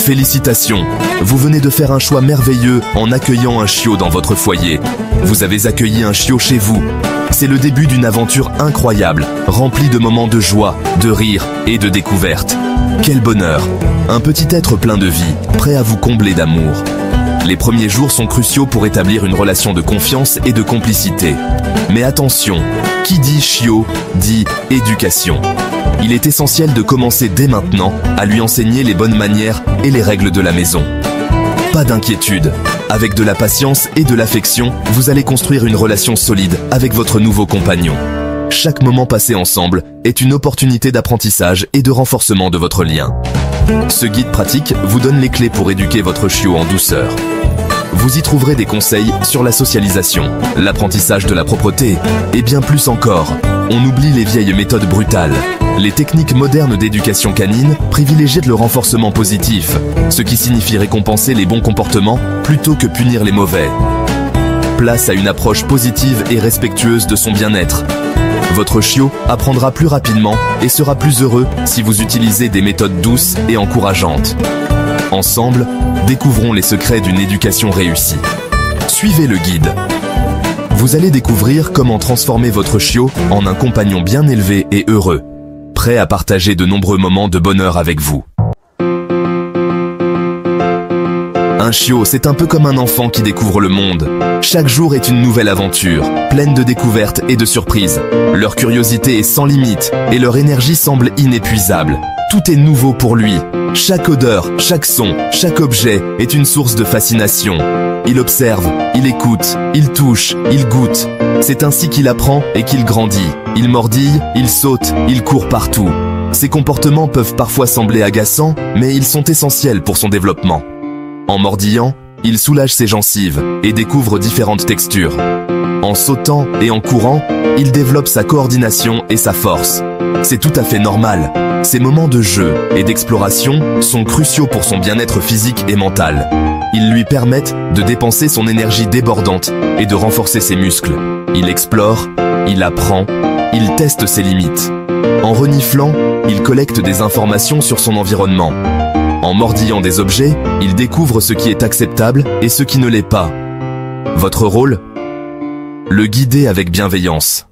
Félicitations, vous venez de faire un choix merveilleux en accueillant un chiot dans votre foyer. Vous avez accueilli un chiot chez vous. C'est le début d'une aventure incroyable, remplie de moments de joie, de rire et de découverte. Quel bonheur! Un petit être plein de vie, prêt à vous combler d'amour. Les premiers jours sont cruciaux pour établir une relation de confiance et de complicité. Mais attention, qui dit chiot dit éducation. Il est essentiel de commencer dès maintenant à lui enseigner les bonnes manières et les règles de la maison. Pas d'inquiétude, avec de la patience et de l'affection, vous allez construire une relation solide avec votre nouveau compagnon. Chaque moment passé ensemble est une opportunité d'apprentissage et de renforcement de votre lien. Ce guide pratique vous donne les clés pour éduquer votre chiot en douceur. Vous y trouverez des conseils sur la socialisation, l'apprentissage de la propreté et bien plus encore. On oublie les vieilles méthodes brutales. Les techniques modernes d'éducation canine privilégient le renforcement positif, ce qui signifie récompenser les bons comportements plutôt que punir les mauvais. Place à une approche positive et respectueuse de son bien-être. Votre chiot apprendra plus rapidement et sera plus heureux si vous utilisez des méthodes douces et encourageantes. Ensemble, découvrons les secrets d'une éducation réussie. Suivez le guide. Vous allez découvrir comment transformer votre chiot en un compagnon bien élevé et heureux, prêt à partager de nombreux moments de bonheur avec vous. Un chiot, c'est un peu comme un enfant qui découvre le monde. Chaque jour est une nouvelle aventure, pleine de découvertes et de surprises. Leur curiosité est sans limite et leur énergie semble inépuisable. Tout est nouveau pour lui. Chaque odeur, chaque son, chaque objet est une source de fascination. Il observe, il écoute, il touche, il goûte. C'est ainsi qu'il apprend et qu'il grandit. Il mordille, il saute, il court partout. Ses comportements peuvent parfois sembler agaçants, mais ils sont essentiels pour son développement. En mordillant, il soulage ses gencives et découvre différentes textures. En sautant et en courant, il développe sa coordination et sa force. C'est tout à fait normal. Ces moments de jeu et d'exploration sont cruciaux pour son bien-être physique et mental. Ils lui permettent de dépenser son énergie débordante et de renforcer ses muscles. Il explore, il apprend, il teste ses limites. En reniflant, il collecte des informations sur son environnement. En mordillant des objets, il découvre ce qui est acceptable et ce qui ne l'est pas. Votre rôle ? Le guider avec bienveillance.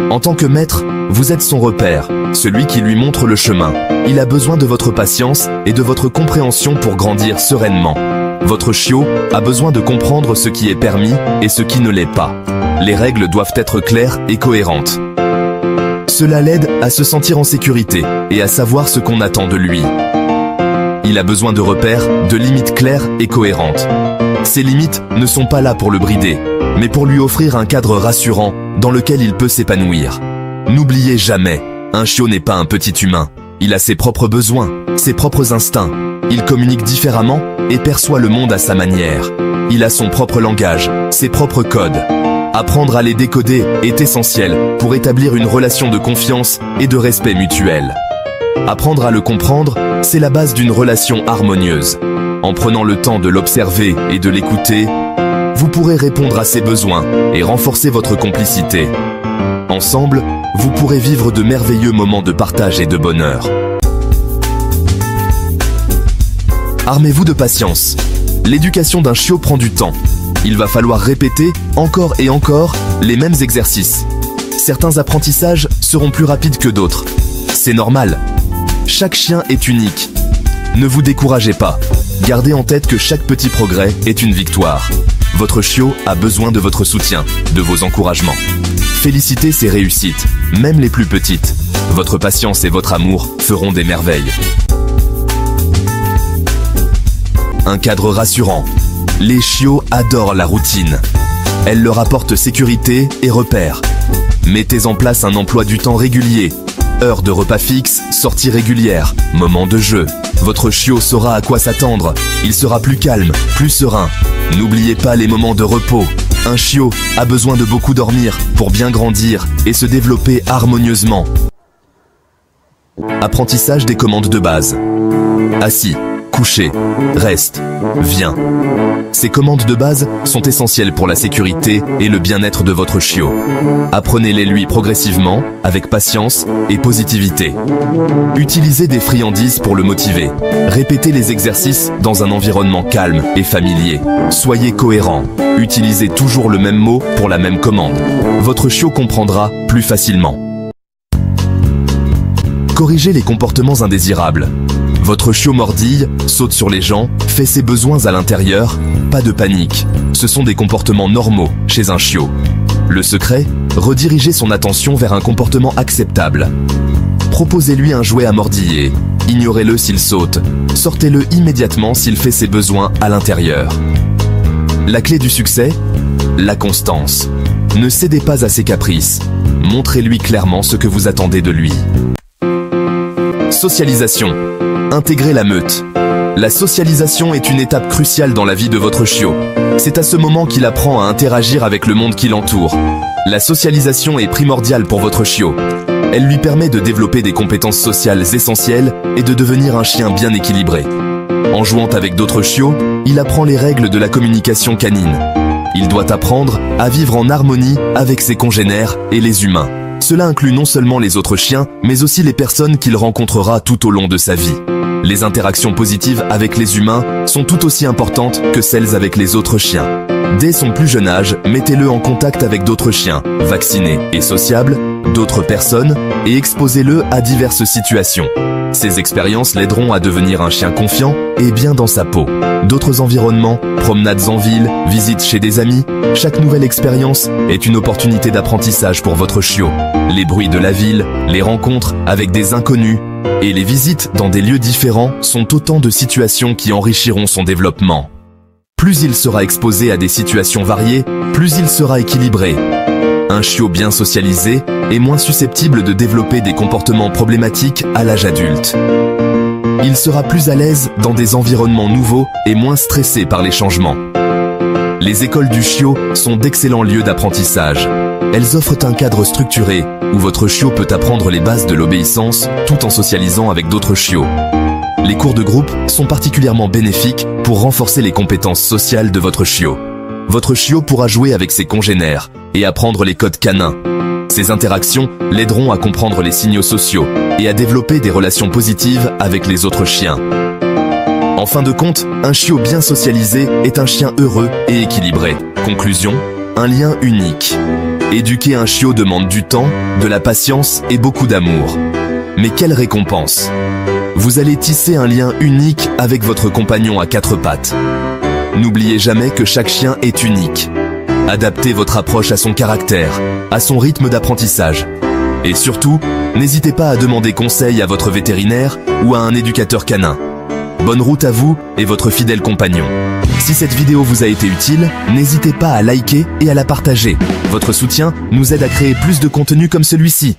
En tant que maître, vous êtes son repère, celui qui lui montre le chemin. Il a besoin de votre patience et de votre compréhension pour grandir sereinement. Votre chiot a besoin de comprendre ce qui est permis et ce qui ne l'est pas. Les règles doivent être claires et cohérentes. Cela l'aide à se sentir en sécurité et à savoir ce qu'on attend de lui. Il a besoin de repères, de limites claires et cohérentes. Ces limites ne sont pas là pour le brider, mais pour lui offrir un cadre rassurant dans lequel il peut s'épanouir. N'oubliez jamais, un chiot n'est pas un petit humain. Il a ses propres besoins, ses propres instincts. Il communique différemment et perçoit le monde à sa manière. Il a son propre langage, ses propres codes. Apprendre à les décoder est essentiel pour établir une relation de confiance et de respect mutuel. Apprendre à le comprendre, c'est la base d'une relation harmonieuse. En prenant le temps de l'observer et de l'écouter, vous pourrez répondre à ses besoins et renforcer votre complicité. Ensemble, vous pourrez vivre de merveilleux moments de partage et de bonheur. Armez-vous de patience. L'éducation d'un chiot prend du temps. Il va falloir répéter encore et encore les mêmes exercices. Certains apprentissages seront plus rapides que d'autres. C'est normal. Chaque chien est unique. Ne vous découragez pas. Gardez en tête que chaque petit progrès est une victoire. Votre chiot a besoin de votre soutien, de vos encouragements. Félicitez ses réussites, même les plus petites. Votre patience et votre amour feront des merveilles. Un cadre rassurant. Les chiots adorent la routine. Elle leur apporte sécurité et repères. Mettez en place un emploi du temps régulier. Heures de repas fixes, sorties régulières, moments de jeu. Votre chiot saura à quoi s'attendre. Il sera plus calme, plus serein. N'oubliez pas les moments de repos. Un chiot a besoin de beaucoup dormir pour bien grandir et se développer harmonieusement. Apprentissage des commandes de base. Assis, coucher, reste, viens. Ces commandes de base sont essentielles pour la sécurité et le bien-être de votre chiot. Apprenez-les lui progressivement, avec patience et positivité. Utilisez des friandises pour le motiver. Répétez les exercices dans un environnement calme et familier. Soyez cohérent. Utilisez toujours le même mot pour la même commande. Votre chiot comprendra plus facilement. Corrigez les comportements indésirables. Votre chiot mordille, saute sur les gens, fait ses besoins à l'intérieur. Pas de panique. Ce sont des comportements normaux chez un chiot. Le secret, redirigez son attention vers un comportement acceptable. Proposez-lui un jouet à mordiller. Ignorez-le s'il saute. Sortez-le immédiatement s'il fait ses besoins à l'intérieur. La clé du succès? La constance. Ne cédez pas à ses caprices. Montrez-lui clairement ce que vous attendez de lui. Socialisation. Intégrez la meute. La socialisation est une étape cruciale dans la vie de votre chiot. C'est à ce moment qu'il apprend à interagir avec le monde qui l'entoure. La socialisation est primordiale pour votre chiot. Elle lui permet de développer des compétences sociales essentielles et de devenir un chien bien équilibré. En jouant avec d'autres chiots, il apprend les règles de la communication canine. Il doit apprendre à vivre en harmonie avec ses congénères et les humains. Cela inclut non seulement les autres chiens, mais aussi les personnes qu'il rencontrera tout au long de sa vie. Les interactions positives avec les humains sont tout aussi importantes que celles avec les autres chiens. Dès son plus jeune âge, mettez-le en contact avec d'autres chiens, vaccinés et sociables, d'autres personnes, et exposez-le à diverses situations. Ces expériences l'aideront à devenir un chien confiant et bien dans sa peau. D'autres environnements, promenades en ville, visites chez des amis, chaque nouvelle expérience est une opportunité d'apprentissage pour votre chiot. Les bruits de la ville, les rencontres avec des inconnus et les visites dans des lieux différents sont autant de situations qui enrichiront son développement. Plus il sera exposé à des situations variées, plus il sera équilibré. Un chiot bien socialisé est moins susceptible de développer des comportements problématiques à l'âge adulte. Il sera plus à l'aise dans des environnements nouveaux et moins stressé par les changements. Les écoles du chiot sont d'excellents lieux d'apprentissage. Elles offrent un cadre structuré où votre chiot peut apprendre les bases de l'obéissance tout en socialisant avec d'autres chiots. Les cours de groupe sont particulièrement bénéfiques pour renforcer les compétences sociales de votre chiot. Votre chiot pourra jouer avec ses congénères et apprendre les codes canins. Ces interactions l'aideront à comprendre les signaux sociaux et à développer des relations positives avec les autres chiens. En fin de compte, un chiot bien socialisé est un chien heureux et équilibré. Conclusion, un lien unique. Éduquer un chiot demande du temps, de la patience et beaucoup d'amour. Mais quelle récompense! Vous allez tisser un lien unique avec votre compagnon à quatre pattes. N'oubliez jamais que chaque chien est unique. Adaptez votre approche à son caractère, à son rythme d'apprentissage. Et surtout, n'hésitez pas à demander conseil à votre vétérinaire ou à un éducateur canin. Bonne route à vous et votre fidèle compagnon. Si cette vidéo vous a été utile, n'hésitez pas à liker et à la partager. Votre soutien nous aide à créer plus de contenu comme celui-ci.